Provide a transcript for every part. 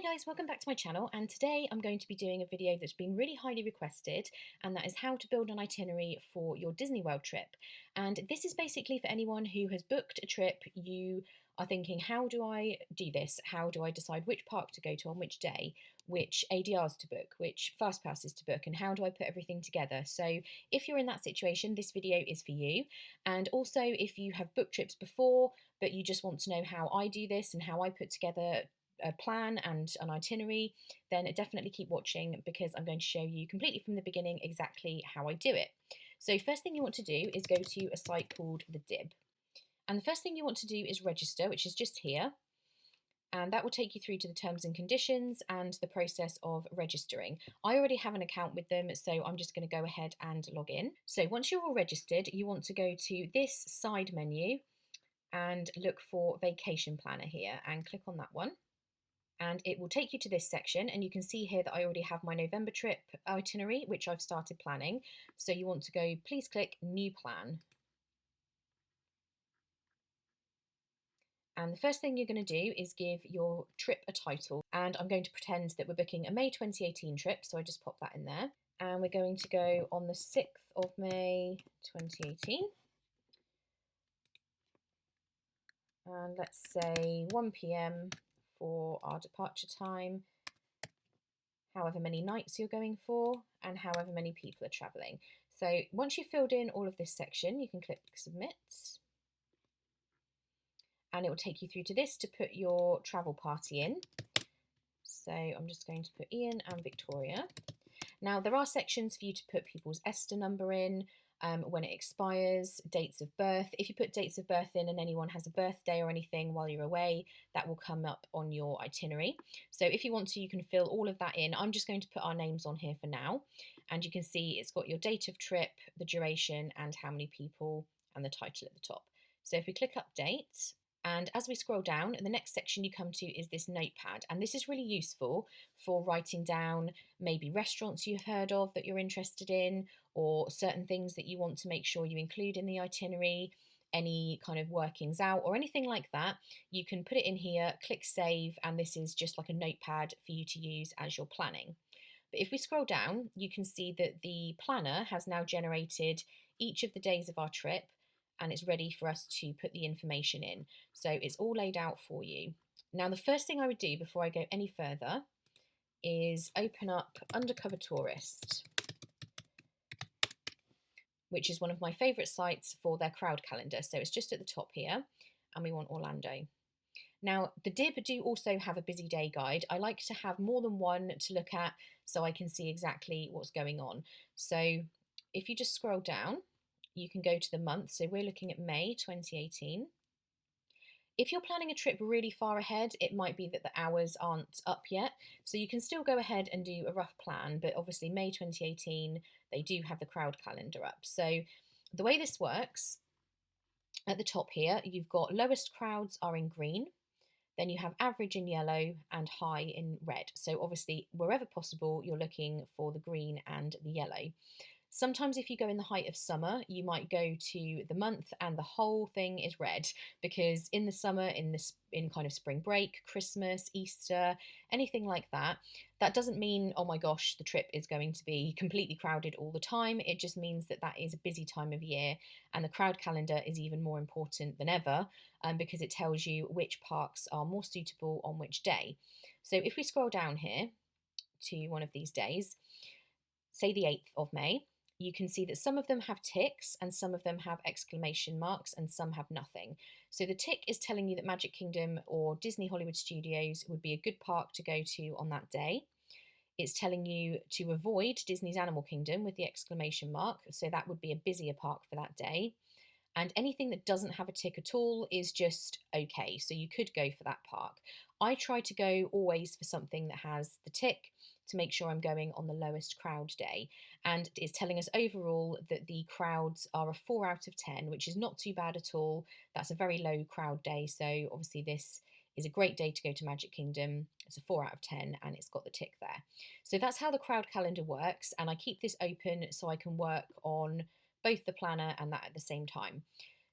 guys, welcome back to my channel, and today I'm going to be doing a video that's been really highly requested, and that is how to build an itinerary for your Disney World trip. And this is basically for anyone who has booked a trip. You are thinking, how do I do this? How do I decide which park to go to on which day, which ADRs to book, which FastPasses to book, and how do I put everything together? So if you're in that situation, this video is for you. And also, if you have booked trips before, but you just want to know how I do this and how I put together a plan and an itinerary, then definitely keep watching, because I'm going to show you completely from the beginning exactly how I do it. So first thing you want to do is go to a site called the DIB. And the first thing you want to do is register, which is just here. And that will take you through to the terms and conditions and the process of registering. I already have an account with them, so I'm just going to go ahead and log in. So once you're all registered, you want to go to this side menu and look for Vacation Planner here and click on that one. And it will take you to this section, and you can see here that I already have my November trip itinerary, which I've started planning. So you want to go, please click New Plan. And the first thing you're going to do is give your trip a title. And I'm going to pretend that we're booking a May 2018 trip, so I just pop that in there. And we're going to go on the 6th of May 2018. And let's say 1 p.m. for our departure time, however many nights you're going for, and however many people are travelling. So once you've filled in all of this section, you can click Submit, and it will take you through to this to put your travel party in. So I'm just going to put Ian and Victoria. Now there are sections for you to put people's ESTA number in, when it expires, dates of birth. If you put dates of birth in and anyone has a birthday or anything while you're away, that will come up on your itinerary. So if you want to, you can fill all of that in. I'm just going to put our names on here for now. And you can see it's got your date of trip, the duration, and how many people, and the title at the top. So if we click Update, and as we scroll down, the next section you come to is this notepad. And this is really useful for writing down maybe restaurants you've heard of that you're interested in, or certain things that you want to make sure you include in the itinerary, any kind of workings out or anything like that. You can put it in here, click Save, and this is just like a notepad for you to use as you're planning. But if we scroll down, you can see that the planner has now generated each of the days of our trip, and it's ready for us to put the information in. So it's all laid out for you. Now, the first thing I would do before I go any further is open up Undercover Tourist, which is one of my favourite sites for their crowd calendar. So it's just at the top here, and we want Orlando. Now, the DIB do also have a busy day guide. I like to have more than one to look at so I can see exactly what's going on. So if you just scroll down, you can go to the month. So we're looking at May 2018. If you're planning a trip really far ahead, it might be that the hours aren't up yet. So you can still go ahead and do a rough plan, but obviously May 2018, they do have the crowd calendar up. So the way this works, at the top here, you've got lowest crowds are in green, then you have average in yellow and high in red. So obviously, wherever possible, you're looking for the green and the yellow. Sometimes if you go in the height of summer, you might go to the month and the whole thing is red, because in the summer, in kind of spring break, Christmas, Easter, anything like that, that doesn't mean, oh my gosh, the trip is going to be completely crowded all the time. It just means that that is a busy time of year, and the crowd calendar is even more important than ever, because it tells you which parks are more suitable on which day. So if we scroll down here to one of these days, say the 8th of May, you can see that some of them have ticks and some of them have exclamation marks and some have nothing. So the tick is telling you that Magic Kingdom or Disney Hollywood Studios would be a good park to go to on that day. It's telling you to avoid Disney's Animal Kingdom with the exclamation mark, so that would be a busier park for that day. And anything that doesn't have a tick at all is just okay, so you could go for that park. I try to go always for something that has the tick to make sure I'm going on the lowest crowd day. And it's telling us overall that the crowds are a 4 out of 10, which is not too bad at all. That's a very low crowd day, so obviously this is a great day to go to Magic Kingdom. It's a 4 out of 10 and it's got the tick there. So that's how the crowd calendar works, and I keep this open so I can work on both the planner and that at the same time.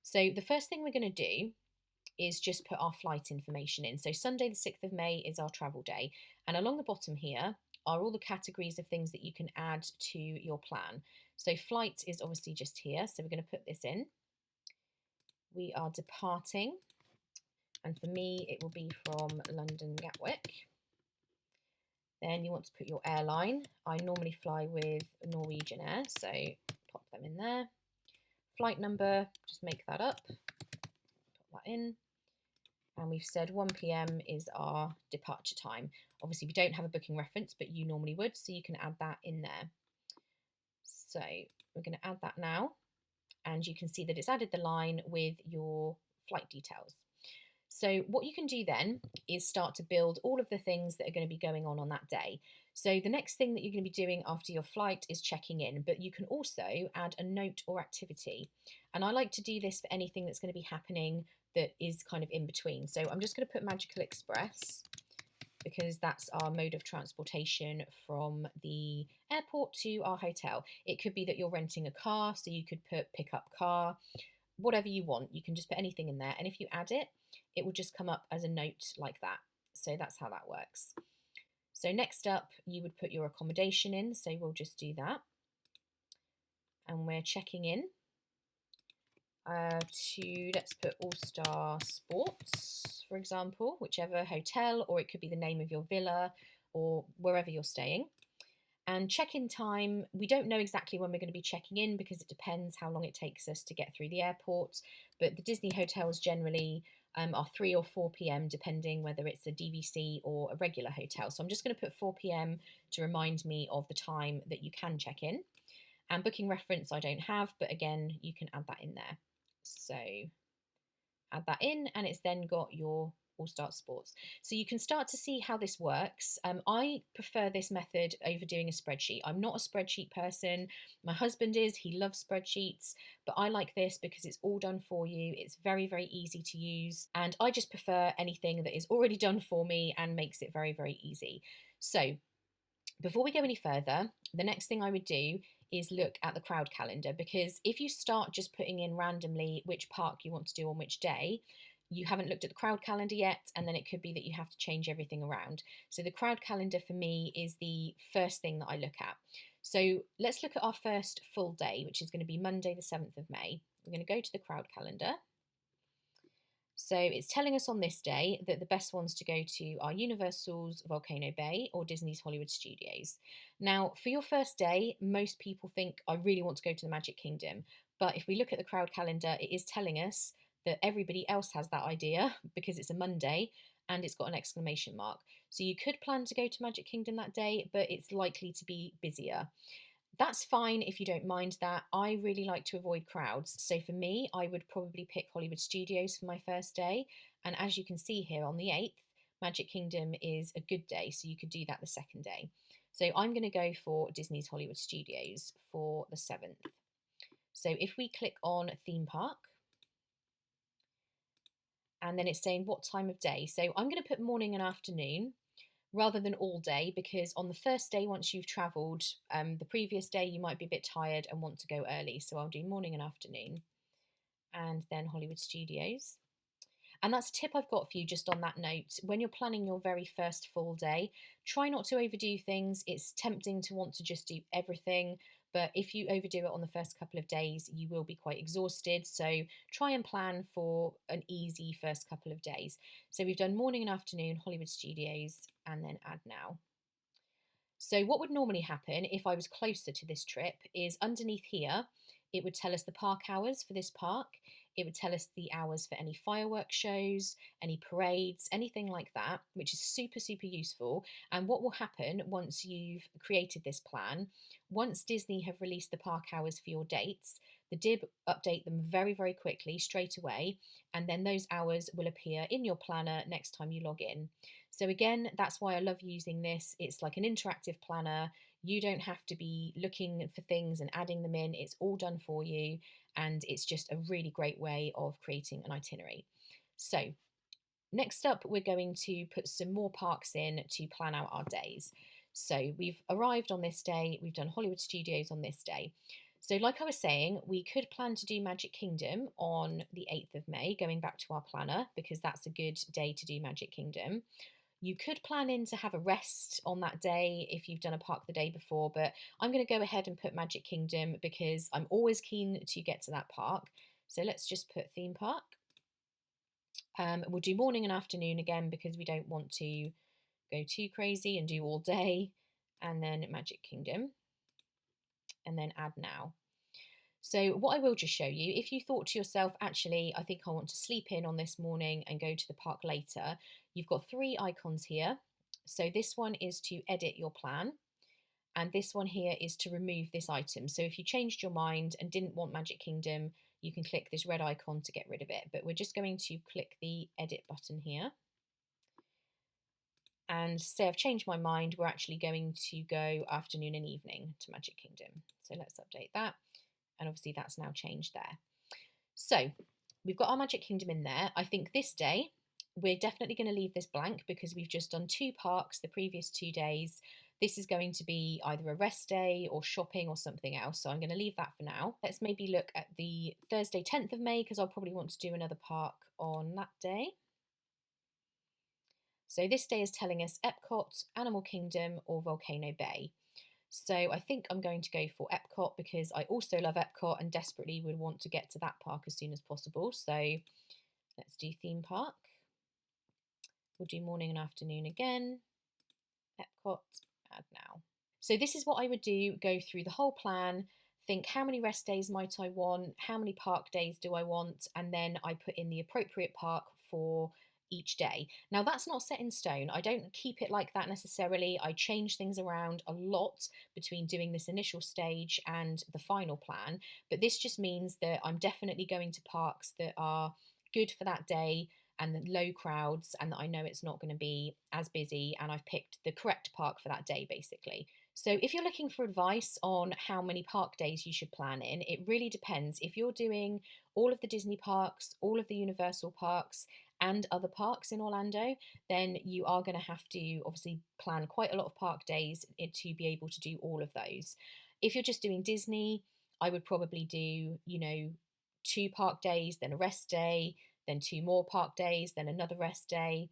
So the first thing we're going to do is just put our flight information in. So Sunday the 6th of May is our travel day. And along the bottom here are all the categories of things that you can add to your plan. So flight is obviously just here. So we're going to put this in. We are departing. And for me, it will be from London Gatwick. Then you want to put your airline. I normally fly with Norwegian Air, so pop them in there. Flight number, just make that up. Put that in. And we've said 1 p.m. is our departure time. Obviously, we don't have a booking reference, but you normally would, so you can add that in there. So we're going to add that now, and you can see that it's added the line with your flight details. So what you can do then is start to build all of the things that are going to be going on that day. So the next thing that you're going to be doing after your flight is checking in, but you can also add a note or activity. And I like to do this for anything that's going to be happening that is kind of in between. So I'm just going to put Magical Express because that's our mode of transportation from the airport to our hotel. It could be that you're renting a car, so you could put pick up car, whatever you want. You can just put anything in there. And if you add it, it will just come up as a note like that. So that's how that works. So next up, you would put your accommodation in. So we'll just do that. And we're checking in to, let's put All Star Sports, for example, whichever hotel, or it could be the name of your villa or wherever you're staying. And check-in time, we don't know exactly when we're going to be checking in because it depends how long it takes us to get through the airport. But the Disney hotels generally are 3 or 4 p.m. depending whether it's a DVC or a regular hotel. So I'm just going to put 4 p.m. to remind me of the time that you can check in. And booking reference I don't have, but again, you can add that in there. So add that in, and it's then got your All Star Sports. So you can start to see how this works. I prefer this method over doing a spreadsheet. I'm not a spreadsheet person. My husband is. He loves spreadsheets, but I like this because it's all done for you. It's very, very easy to use. And I just prefer anything that is already done for me and makes it very, very easy. So before we go any further, the next thing I would do is look at the crowd calendar, because if you start just putting in randomly which park you want to do on which day, you haven't looked at the crowd calendar yet, and then it could be that you have to change everything around. So the crowd calendar for me is the first thing that I look at. So let's look at our first full day, which is going to be Monday the 7th of May. We're going to go to the crowd calendar. So it's telling us on this day that the best ones to go to are Universal's Volcano Bay or Disney's Hollywood Studios. Now, for your first day, most people think, I really want to go to the Magic Kingdom. But if we look at the crowd calendar, it is telling us that everybody else has that idea because it's a Monday and it's got an exclamation mark. So you could plan to go to Magic Kingdom that day, but it's likely to be busier. That's fine if you don't mind that. I really like to avoid crowds. So for me, I would probably pick Hollywood Studios for my first day. And as you can see here on the 8th, Magic Kingdom is a good day. So you could do that the second day. So I'm going to go for Disney's Hollywood Studios for the 7th. So if we click on theme park, and then it's saying what time of day. So I'm going to put morning and afternoon rather than all day, because on the first day, once you've travelled, the previous day you might be a bit tired and want to go early. So I'll do morning and afternoon, and then Hollywood Studios. And that's a tip I've got for you just on that note. When you're planning your very first full day, try not to overdo things. It's tempting to want to just do everything, but if you overdo it on the first couple of days, you will be quite exhausted. So try and plan for an easy first couple of days. So we've done morning and afternoon, Hollywood Studios, and then add now. So what would normally happen if I was closer to this trip is underneath here, it would tell us the park hours for this park. It would tell us the hours for any fireworks shows, any parades, anything like that, which is super, super useful. And what will happen once you've created this plan, once Disney have released the park hours for your dates, the DIB update them very, very quickly straight away. And then those hours will appear in your planner next time you log in. So again, that's why I love using this. It's like an interactive planner. You don't have to be looking for things and adding them in. It's all done for you. And it's just a really great way of creating an itinerary. So next up, we're going to put some more parks in to plan out our days. So we've arrived on this day. We've done Hollywood Studios on this day. So like I was saying, we could plan to do Magic Kingdom on the 8th of May, going back to our planner, because that's a good day to do Magic Kingdom. You could plan in to have a rest on that day if you've done a park the day before, but I'm going to go ahead and put Magic Kingdom because I'm always keen to get to that park. So let's just put theme park. We'll do morning and afternoon again because we don't want to go too crazy and do all day. And then Magic Kingdom. And then add now. So what I will just show you, if you thought to yourself, actually, I think I want to sleep in on this morning and go to the park later, you've got 3 icons here. So this one is to edit your plan. And this one here is to remove this item. So if you changed your mind and didn't want Magic Kingdom, you can click this red icon to get rid of it. But we're just going to click the edit button here. And say I've changed my mind, we're actually going to go afternoon and evening to Magic Kingdom. So let's update that. And obviously that's now changed there. So we've got our Magic Kingdom in there. I think this day, we're definitely going to leave this blank because we've just done 2 parks the previous 2 days. This is going to be either a rest day or shopping or something else. So I'm going to leave that for now. Let's maybe look at the Thursday, 10th of May, because I'll probably want to do another park on that day. So this day is telling us Epcot, Animal Kingdom or Volcano Bay. So I think I'm going to go for Epcot because I also love Epcot and desperately would want to get to that park as soon as possible. So let's do theme park. We'll do morning and afternoon again. Epcot, add now. So this is what I would do, go through the whole plan, think how many rest days might I want, how many park days do I want, and then I put in the appropriate park for each day. Now that's not set in stone. I don't keep it like that necessarily. I change things around a lot between doing this initial stage and the final plan, but this just means that I'm definitely going to parks that are good for that day and the low crowds, and that I know it's not going to be as busy, and I've picked the correct park for that day basically. So if you're looking for advice on how many park days you should plan in, it really depends. If you're doing all of the Disney parks, all of the Universal parks, and other parks in Orlando, then you are going to have to obviously plan quite a lot of park days to be able to do all of those. If you're just doing Disney, I would probably do, 2 park days, then a rest day, then 2 more park days, then another rest day.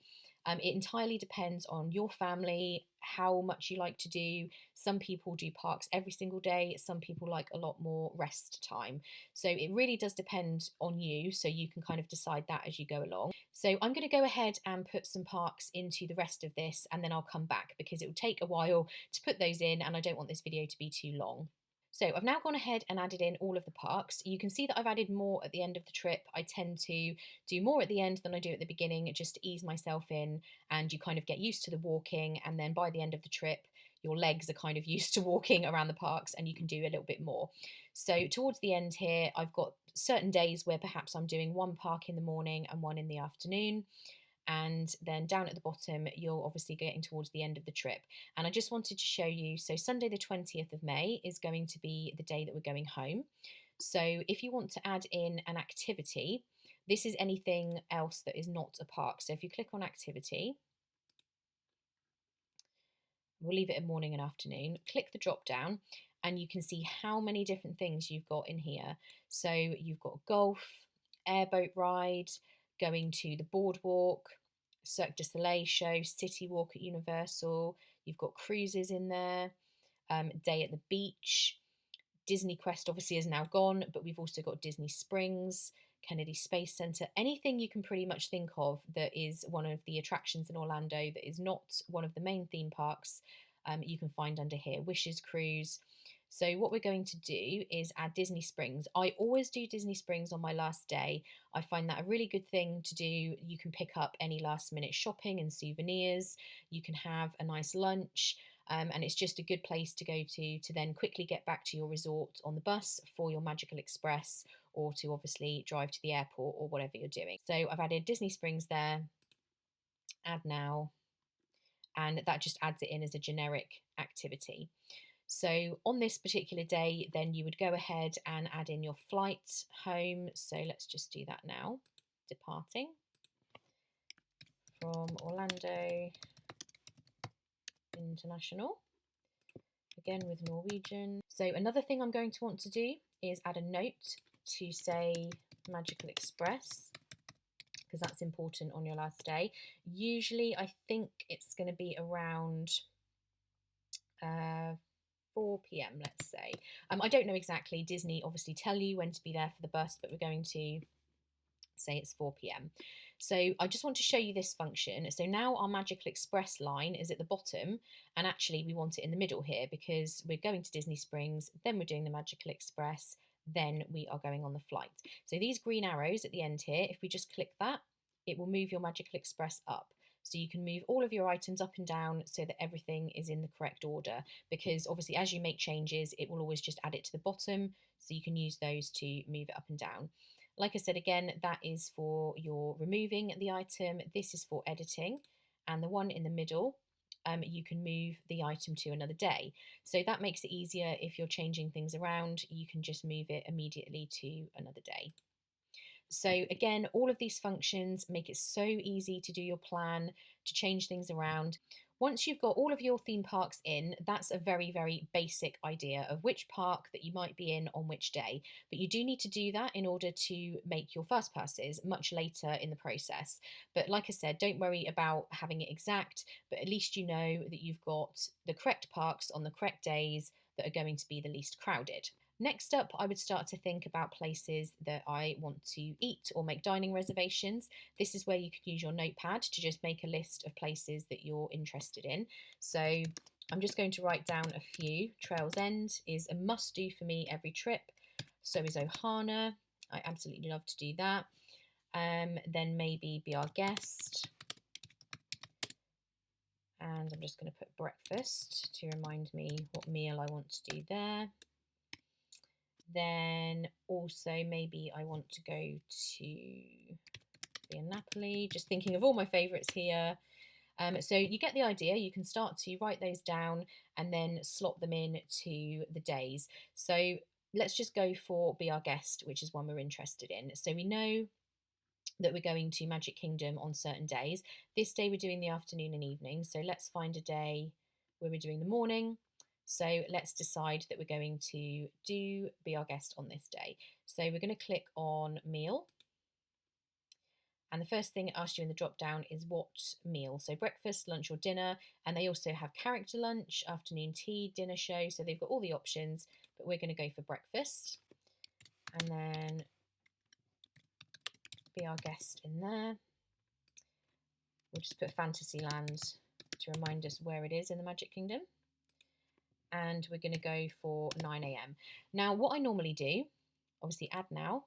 It entirely depends on your family, how much you like to do. Some people do parks every single day. Some people like a lot more rest time. So it really does depend on you. So you can kind of decide that as you go along. So I'm going to go ahead and put some parks into the rest of this, and then I'll come back because it will take a while to put those in and I don't want this video to be too long. So I've now gone ahead and added in all of the parks. You can see that I've added more at the end of the trip. I tend to do more at the end than I do at the beginning, just to ease myself in, and you kind of get used to the walking, and then by the end of the trip, your legs are kind of used to walking around the parks and you can do a little bit more. So towards the end here, I've got certain days where perhaps I'm doing 1 park in the morning and 1 in the afternoon. And then down at the bottom, you're obviously getting towards the end of the trip. And I just wanted to show you, so Sunday the 20th of May is going to be the day that we're going home. So if you want to add in an activity, this is anything else that is not a park. So if you click on activity, we'll leave it at morning and afternoon, click the drop down, and you can see how many different things you've got in here. So you've got golf, airboat ride, going to the boardwalk, Cirque du Soleil show, City Walk at Universal. You've got cruises in there, day at the beach. Disney Quest obviously is now gone, but we've also got Disney Springs, Kennedy Space Center, anything you can pretty much think of that is one of the attractions in Orlando that is not one of the main theme parks, you can find under here. Wishes Cruise. So what we're going to do is add Disney Springs. I always do Disney Springs on my last day. I find that a really good thing to do. You can pick up any last minute shopping and souvenirs. You can have a nice lunch. And it's just a good place to go to then quickly get back to your resort on the bus for your Magical Express, or to obviously drive to the airport or whatever you're doing. So I've added Disney Springs there, add now, and that just adds it in as a generic activity. So on this particular day, then you would go ahead and add in your flight home. So let's just do that now. Departing from Orlando International, again with Norwegian. So another thing I'm going to want to do is add a note to say Magical Express, because that's important on your last day. Usually I think it's going to be around 4 p.m, let's say. I don't know exactly. Disney obviously tell you when to be there for the bus, but we're going to say it's 4 p.m. So I just want to show you this function. So now our Magical Express line is at the bottom, and actually we want it in the middle here because we're going to Disney Springs, then we're doing the Magical Express, then we are going on the flight. So these green arrows at the end here, if we just click that, it will move your Magical Express up. So you can move all of your items up and down so that everything is in the correct order, because obviously as you make changes, it will always just add it to the bottom. So you can use those to move it up and down. Like I said, again, that is for your removing the item. This is for editing. And the one in the middle, you can move the item to another day. So that makes it easier if you're changing things around. You can just move it immediately to another day. So again, all of these functions make it so easy to do your plan, to change things around. Once you've got all of your theme parks in, that's a very, very basic idea of which park that you might be in on which day. But you do need to do that in order to make your FastPasses much later in the process. But like I said, don't worry about having it exact, but at least you know that you've got the correct parks on the correct days that are going to be the least crowded. Next up, I would start to think about places that I want to eat or make dining reservations. This is where you can use your notepad to just make a list of places that you're interested in. So I'm just going to write down a few. Trails End is a must-do for me every trip. So is Ohana. I absolutely love to do that. Then maybe Be Our Guest. And I'm just going to put breakfast to remind me what meal I want to do there. Then also maybe I want to go to Via Napoli, just thinking of all my favourites here. So you get the idea. You can start to write those down and then slot them in to the days. So let's just go for Be Our Guest, which is one we're interested in. So we know that we're going to Magic Kingdom on certain days. This day we're doing the afternoon and evening. So let's find a day where we're doing the morning. So let's decide that we're going to Be Our Guest on this day. So we're going to click on meal. And the first thing it asks you in the drop down is what meal. So breakfast, lunch or dinner. And they also have character lunch, afternoon tea, dinner show. So they've got all the options, but we're going to go for breakfast. And then Be Our Guest in there. We'll just put Fantasyland to remind us where it is in the Magic Kingdom. And we're going to go for 9 a.m. Now, what I normally do, obviously add now.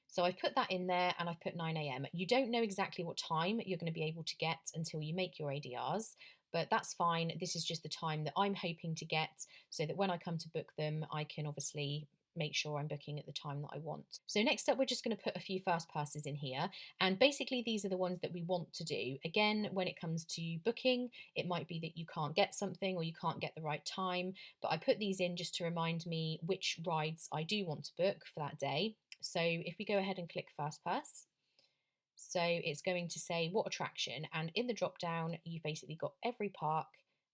So I've put that in there and I've put 9 a.m. You don't know exactly what time you're going to be able to get until you make your ADRs, but that's fine. This is just the time that I'm hoping to get so that when I come to book them, I can obviously make sure I'm booking at the time that I want. So next up, we're just going to put a few FastPasses in here. And basically, these are the ones that we want to do. Again, when it comes to booking, it might be that you can't get something or you can't get the right time. But I put these in just to remind me which rides I do want to book for that day. So if we go ahead and click FastPass, so it's going to say what attraction. And in the drop down, you've basically got every park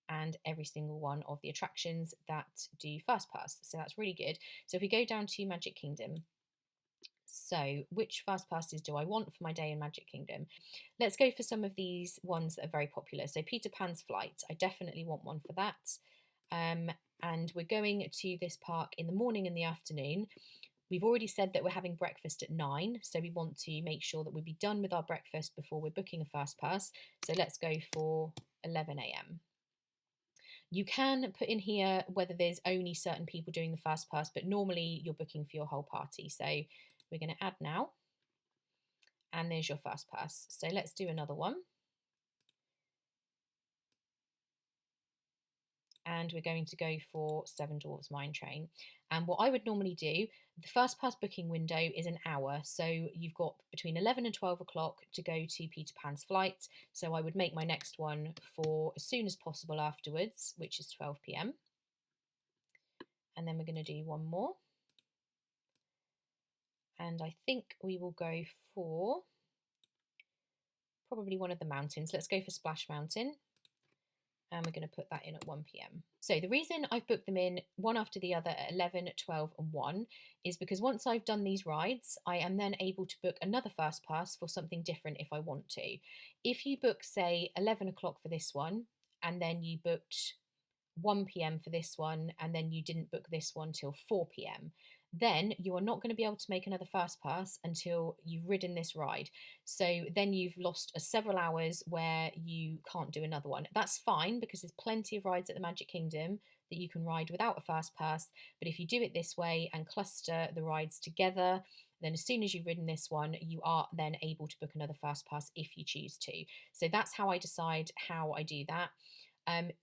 and every single one of the attractions that do FastPass. So that's really good. So if we go down to Magic Kingdom, so which FastPasses do I want for my day in Magic Kingdom? Let's go for some of these ones that are very popular. So Peter Pan's Flight, I definitely want one for that. And we're going to this park in the morning and the afternoon. We've already said that we're having breakfast at 9, so we want to make sure that we'll be done with our breakfast before we're booking a FastPass. So let's go for 11 a.m. You can put in here whether there's only certain people doing the FastPass, but normally you're booking for your whole party. So we're going to add now, and there's your FastPass. So let's do another one. And we're going to go for Seven Dwarfs Mine Train. And what I would normally do, the FastPass booking window is an hour. So you've got between 11 and 12 o'clock to go to Peter Pan's Flight. So I would make my next one for as soon as possible afterwards, which is 12 p.m. And then we're going to do one more. And I think we will go for probably one of the mountains. Let's go for Splash Mountain. and we're going to put that in at 1 p.m. So the reason I've booked them in one after the other at 11, 12 and 1 is because once I've done these rides, I am then able to book another fast pass for something different if I want to. If you book, say, 11 o'clock for this one, and then you booked 1 p.m. for this one, and then you didn't book this one till 4 p.m., then you are not going to be able to make another fast pass until you've ridden this ride. So then you've lost several hours where you can't do another one. That's fine because there's plenty of rides at the Magic Kingdom that you can ride without a fast pass. But if you do it this way and cluster the rides together, then as soon as you've ridden this one, you are then able to book another fast pass if you choose to. So that's how I decide how I do that.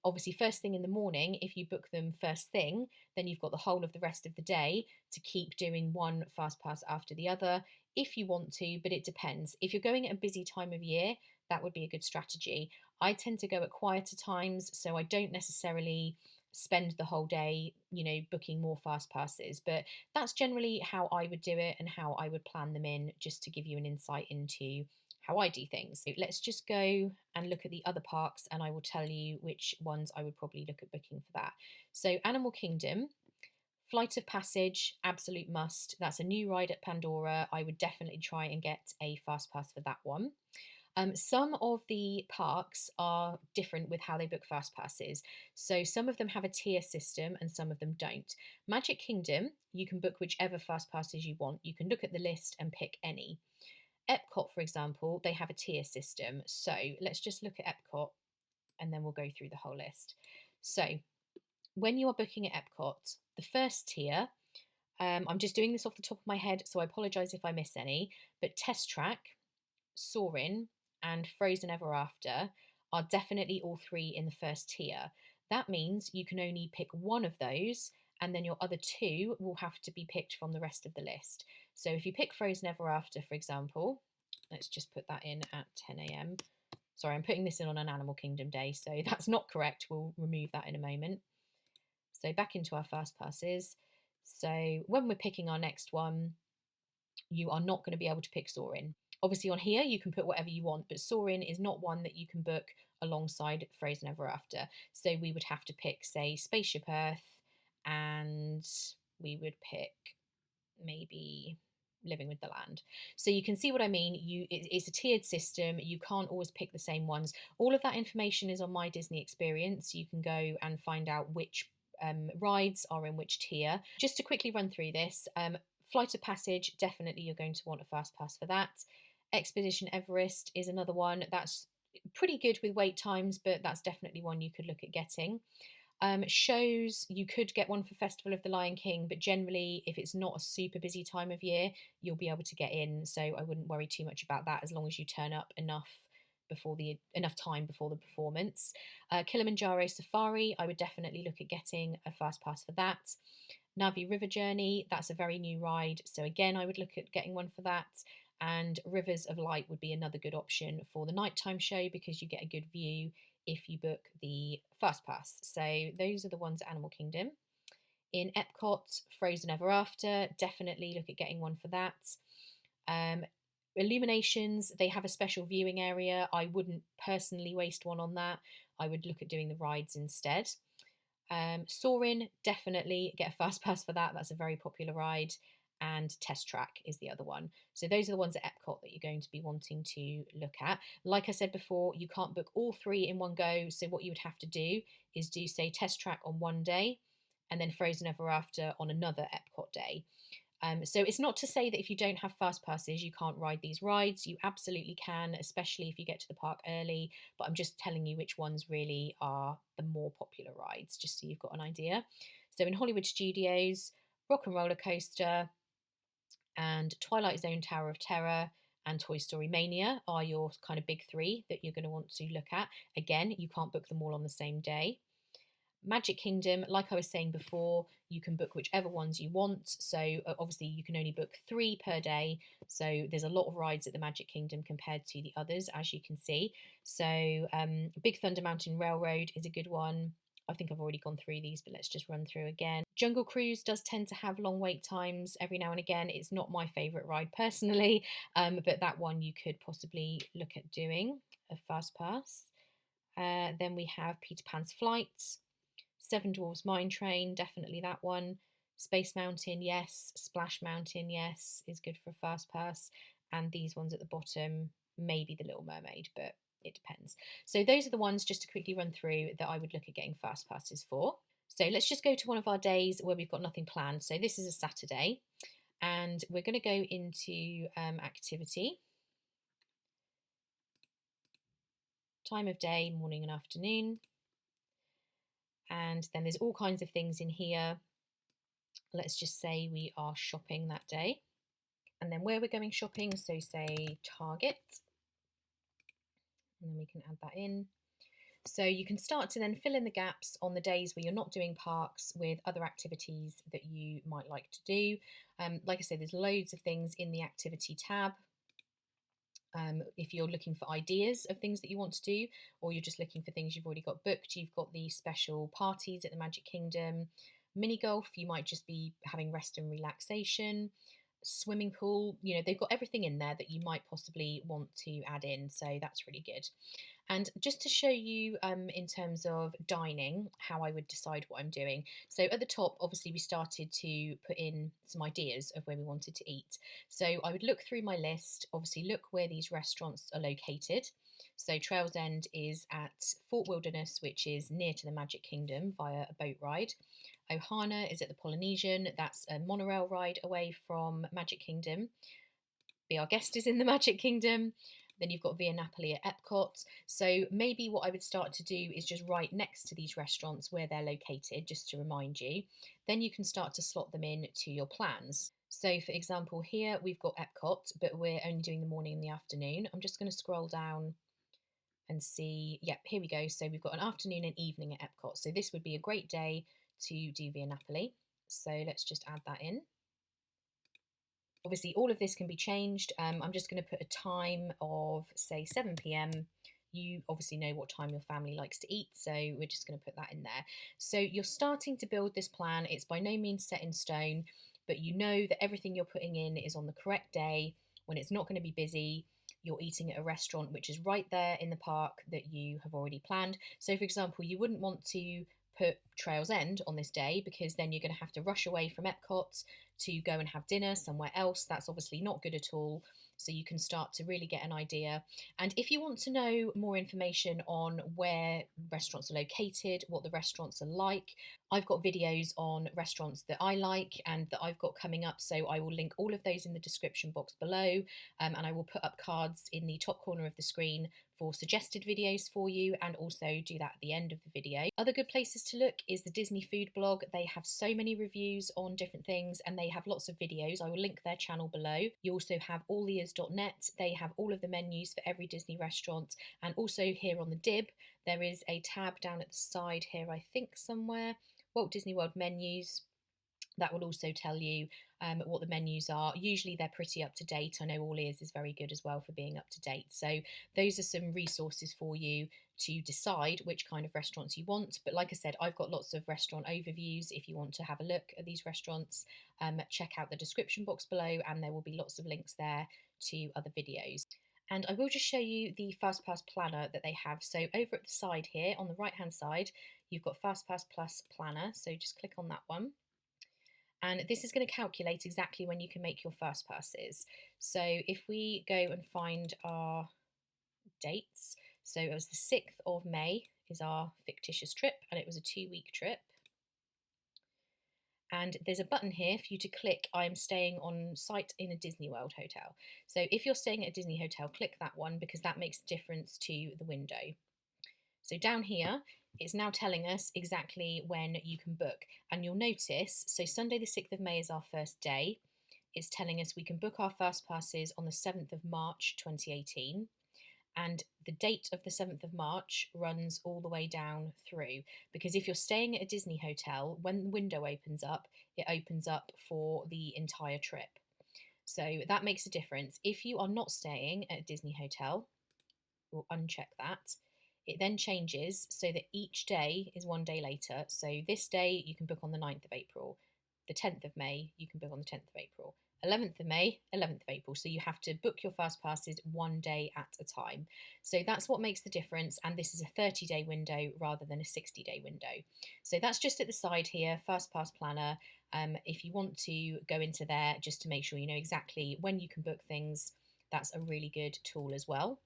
Obviously, first thing in the morning, if you book them first thing, then you've got the whole of the rest of the day to keep doing one fast pass after the other if you want to, but it depends. If you're going at a busy time of year, that would be a good strategy. I tend to go at quieter times, so I don't necessarily spend the whole day, booking more fast passes, but that's generally how I would do it and how I would plan them in, just to give you an insight into how I do things. So let's just go and look at the other parks and I will tell you which ones I would probably look at booking for that. So Animal Kingdom, Flight of Passage, absolute must. That's a new ride at Pandora. I would definitely try and get a fast pass for that one. Some of the parks are different with how they book fast passes. So some of them have a tier system and some of them don't. Magic Kingdom, you can book whichever fast passes you want. You can look at the list and pick any. Epcot, for example, they have a tier system. So let's just look at Epcot and then we'll go through the whole list. So when you are booking at Epcot, the first tier, I'm just doing this off the top of my head, so I apologise if I miss any, but Test Track, Soarin', and Frozen Ever After are definitely all three in the first tier. That means you can only pick one of those, and then your other two will have to be picked from the rest of the list. So if you pick Frozen Ever After, for example, let's just put that in at 10 a.m. Sorry, I'm putting this in on an Animal Kingdom day, so that's not correct. We'll remove that in a moment. So back into our fast passes. So when we're picking our next one, you are not going to be able to pick Soarin'. Obviously on here you can put whatever you want, but Soarin' is not one that you can book alongside Frozen Ever After. So we would have to pick, say, Spaceship Earth, and we would pick maybe Living with the Land. So you can see what I mean. It's a tiered system. You can't always pick the same ones. All of that information is on My Disney Experience. You can go and find out which rides are in which tier. Just to quickly run through this, Flight of Passage, definitely you're going to want a fast pass for that. Expedition Everest is another one. That's pretty good with wait times, but that's definitely one you could look at getting. Shows, you could get one for Festival of the Lion King, but generally if it's not a super busy time of year, you'll be able to get in, so I wouldn't worry too much about that as long as you turn up enough time before the performance. Kilimanjaro Safari, I would definitely look at getting a fast pass for that. Navi River Journey, that's a very new ride, so again I would look at getting one for that. And Rivers of Light would be another good option for the nighttime show because you get a good view if you book the fast pass. So those are the ones at Animal Kingdom. In Epcot, Frozen Ever After, definitely look at getting one for that. Illuminations, they have a special viewing area. I wouldn't personally waste one on that. I would look at doing the rides instead. Soarin', definitely get a fast pass for that. That's a very popular ride. And Test Track is the other one. So those are the ones at Epcot that you're going to be wanting to look at. Like I said before, you can't book all three in one go. So what you would have to do is do, say, Test Track on one day and then Frozen Ever After on another Epcot day. So it's not to say that if you don't have fast passes, you can't ride these rides. You absolutely can, especially if you get to the park early. But I'm just telling you which ones really are the more popular rides, just so you've got an idea. So in Hollywood Studios, Rock and Roller Coaster and Twilight Zone Tower of Terror and Toy Story Mania are your kind of big three that you're going to want to look at. Again, you can't book them all on the same day. Magic Kingdom, like I was saying before, you can book whichever ones you want. So obviously you can only book 3 per day. So there's a lot of rides at the Magic Kingdom compared to the others, as you can see. So Big Thunder Mountain Railroad is a good one. I think I've already gone through these, but let's just run through again. Jungle Cruise does tend to have long wait times every now and again. It's not my favourite ride personally, but that one you could possibly look at doing a fast pass. Then we have Peter Pan's Flight, Seven Dwarfs Mine Train, definitely that one. Space Mountain, yes. Splash Mountain, yes, is good for fast pass. And these ones at the bottom, maybe the Little Mermaid, but it depends. So those are the ones, just to quickly run through, that I would look at getting fast passes for. So let's just go to one of our days where we've got nothing planned. So this is a Saturday, and we're going to go into activity. Time of day, morning and afternoon. And then there's all kinds of things in here. Let's just say we are shopping that day. And then where we're going shopping, so say Target. And then we can add that in. So you can start to then fill in the gaps on the days where you're not doing parks with other activities that you might like to do. Like I said, there's loads of things in the activity tab. If you're looking for ideas of things that you want to do, or you're just looking for things you've already got booked, you've got the special parties at the Magic Kingdom. Mini golf, you might just be having rest and relaxation. Swimming pool, you know, they've got everything in there that you might possibly want to add in, so that's really good. And just to show you in terms of dining, how I would decide what I'm doing. So at the top, obviously, we started to put in some ideas of where we wanted to eat. So I would look through my list, obviously look where these restaurants are located. So Trails End is at Fort Wilderness, which is near to the Magic Kingdom via a boat ride. Ohana is at the Polynesian, that's a monorail ride away from Magic Kingdom. Be Our Guest is in the Magic Kingdom. Then you've got Via Napoli at Epcot. So maybe what I would start to do is just write next to these restaurants where they're located, just to remind you. Then you can start to slot them in to your plans. So for example, here we've got Epcot, but we're only doing the morning and the afternoon. I'm just going to scroll down and see, yeah, here we go. So we've got an afternoon and evening at Epcot. So this would be a great day to do Via Napoli. So let's just add that in. Obviously, all of this can be changed. I'm just going to put a time of, say, 7 p.m. You obviously know what time your family likes to eat, so we're just going to put that in there. So you're starting to build this plan. It's by no means set in stone, but you know that everything you're putting in is on the correct day, when it's not going to be busy. You're eating at a restaurant which is right there in the park that you have already planned. So, for example, you wouldn't want to put Trails End on this day, because then you're going to have to rush away from Epcot to go and have dinner somewhere else. That's obviously not good at all. So you can start to really get an idea. And if you want to know more information on where restaurants are located, what the restaurants are like, I've got videos on restaurants that I like and that I've got coming up. So I will link all of those in the description box below. And I will put up cards in the top corner of the screen for suggested videos for you, and also do that at the end of the video. Other good places to look is the Disney Food blog. They have so many reviews on different things, and they have lots of videos. I will link their channel below. You also have allears.net. They have all of the menus for every Disney restaurant. And also here on the Dib, there is a tab down at the side here, I think somewhere, Walt Disney World menus. That will also tell you what the menus are. Usually they're pretty up to date. I know All Ears is very good as well for being up to date. So those are some resources for you to decide which kind of restaurants you want. But like I said, I've got lots of restaurant overviews. If you want to have a look at these restaurants, check out the description box below, and there will be lots of links there to other videos. And I will just show you the FastPass planner that they have. So over at the side here, on the right hand side, you've got FastPass Plus Planner. So just click on that one. And this is going to calculate exactly when you can make your first passes. So if we go and find our dates, so it was the 6th of May is our fictitious trip, and it was a 2-week trip. And there's a button here for you to click, I'm staying on site in a Disney World hotel. So if you're staying at a Disney hotel, click that one, because that makes a difference to the window. So down here, it's now telling us exactly when you can book. And you'll notice, so Sunday the 6th of May is our first day. It's telling us we can book our first passes on the 7th of March 2018. And the date of the 7th of March runs all the way down through. Because if you're staying at a Disney hotel, when the window opens up, it opens up for the entire trip. So that makes a difference. If you are not staying at a Disney hotel, we'll uncheck that. It then changes so that each day is one day later. So this day you can book on the 9th of April. The 10th of May, you can book on the 10th of April. 11th of May, 11th of April. So you have to book your fast passes one day at a time. So that's what makes the difference. And this is a 30-day window rather than a 60-day window. So that's just at the side here, Fast Pass Planner. If you want to go into there just to make sure you know exactly when you can book things, that's a really good tool as well.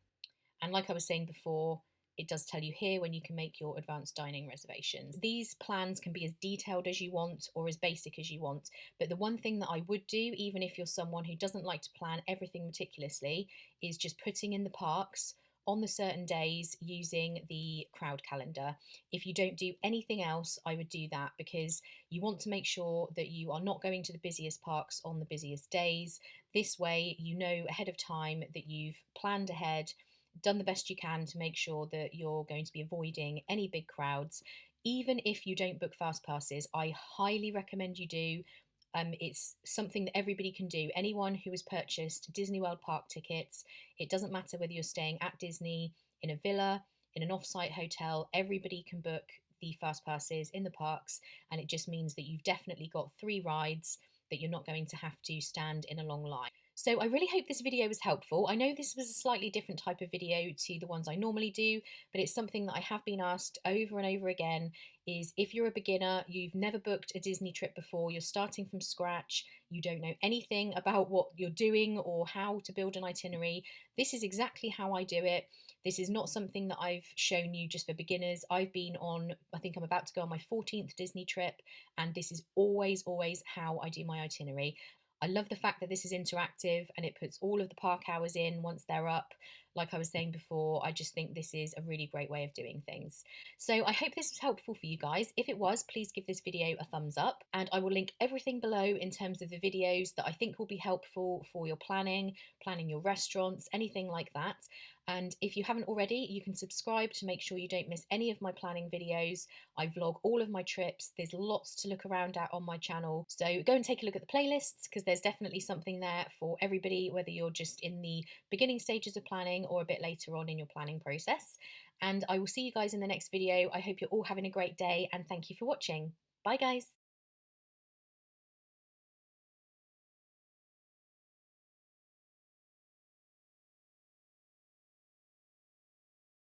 And like I was saying before, it does tell you here when you can make your advanced dining reservations. These plans can be as detailed as you want or as basic as you want. But the one thing that I would do, even if you're someone who doesn't like to plan everything meticulously, is just putting in the parks on the certain days using the crowd calendar. If you don't do anything else, I would do that because you want to make sure that you are not going to the busiest parks on the busiest days. This way, you know ahead of time that you've planned ahead, done the best you can to make sure that you're going to be avoiding any big crowds. Even if you don't book fast passes, I highly recommend you do. It's something that everybody can do. Anyone who has purchased Disney World park tickets, it doesn't matter whether you're staying at Disney, in a villa, in an off-site hotel, everybody can book the fast passes in the parks, and it just means that you've definitely got 3 rides that you're not going to have to stand in a long line. So I really hope this video was helpful. I know this was a slightly different type of video to the ones I normally do, but it's something that I have been asked over and over again is if you're a beginner, you've never booked a Disney trip before, you're starting from scratch, you don't know anything about what you're doing or how to build an itinerary, this is exactly how I do it. This is not something that I've shown you just for beginners. I've been on, I think I'm about to go on my 14th Disney trip, and this is always, always how I do my itinerary. I love the fact that this is interactive and it puts all of the park hours in once they're up. Like I was saying before, I just think this is a really great way of doing things. So I hope this was helpful for you guys. If it was, please give this video a thumbs up, and I will link everything below in terms of the videos that I think will be helpful for your planning your restaurants, anything like that. And if you haven't already, you can subscribe to make sure you don't miss any of my planning videos. I vlog all of my trips. There's lots to look around at on my channel. So go and take a look at the playlists because there's definitely something there for everybody, whether you're just in the beginning stages of planning or a bit later on in your planning process. And I will see you guys in the next video. I hope you're all having a great day and thank you for watching. Bye guys.